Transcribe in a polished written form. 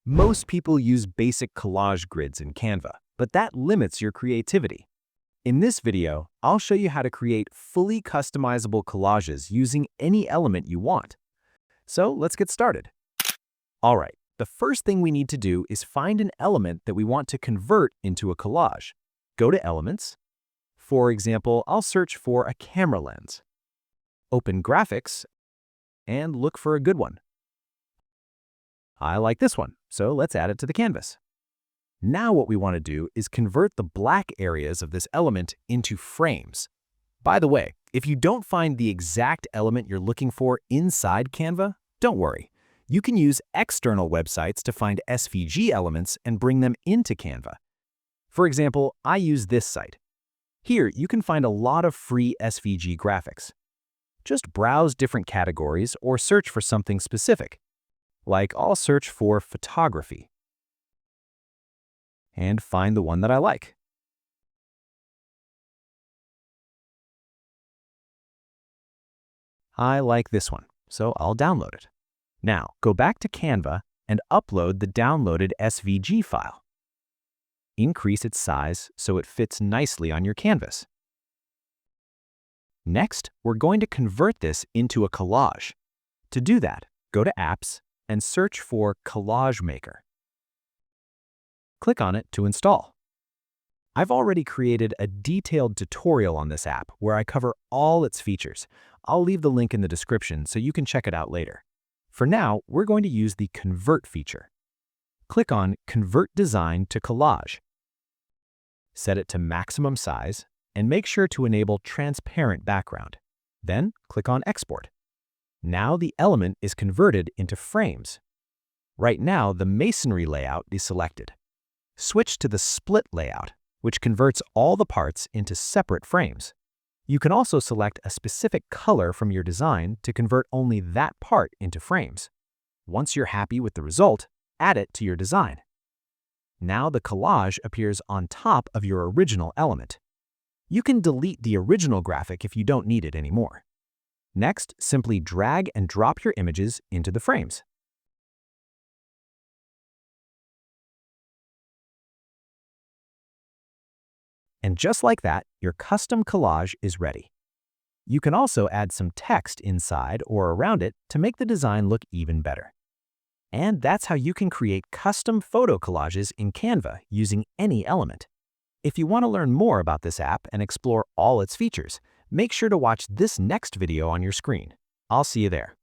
Most people use basic collage grids in Canva, but that limits your creativity. In this video, I'll show you how to create fully customizable collages using any element you want. So let's get started. All right, the first thing we need to do is find an element that we want to convert into a collage. Go to Elements. For example, I'll search for a camera lens. Open Graphics and look for a good one. I like this one, so let's add it to the canvas. Now what we want to do is convert the black areas of this element into frames. By the way, if you don't find the exact element you're looking for inside Canva, don't worry. You can use external websites to find SVG elements and bring them into Canva. For example, I use this site. Here, you can find a lot of free SVG graphics. Just browse different categories or search for something specific. Like I'll search for photography and find the one that I like. I like this one, so I'll download it. Now, go back to Canva and upload the downloaded SVG file. Increase its size so it fits nicely on your canvas. Next, we're going to convert this into a collage. To do that, go to Apps and search for Collage Maker. Click on it to install. I've already created a detailed tutorial on this app where I cover all its features. I'll leave the link in the description so you can check it out later. For now, we're going to use the Convert feature. Click on Convert Design to Collage. Set it to maximum size and make sure to enable transparent background. Then click on Export. Now the element is converted into frames. Right now, the masonry layout is selected. Switch to the split layout, which converts all the parts into separate frames. You can also select a specific color from your design to convert only that part into frames. Once you're happy with the result, add it to your design. Now the collage appears on top of your original element. You can delete the original graphic if you don't need it anymore. Next, simply drag and drop your images into the frames. And just like that, your custom collage is ready. You can also add some text inside or around it to make the design look even better. And that's how you can create custom photo collages in Canva using any element. If you want to learn more about this app and explore all its features, make sure to watch this next video on your screen. I'll see you there.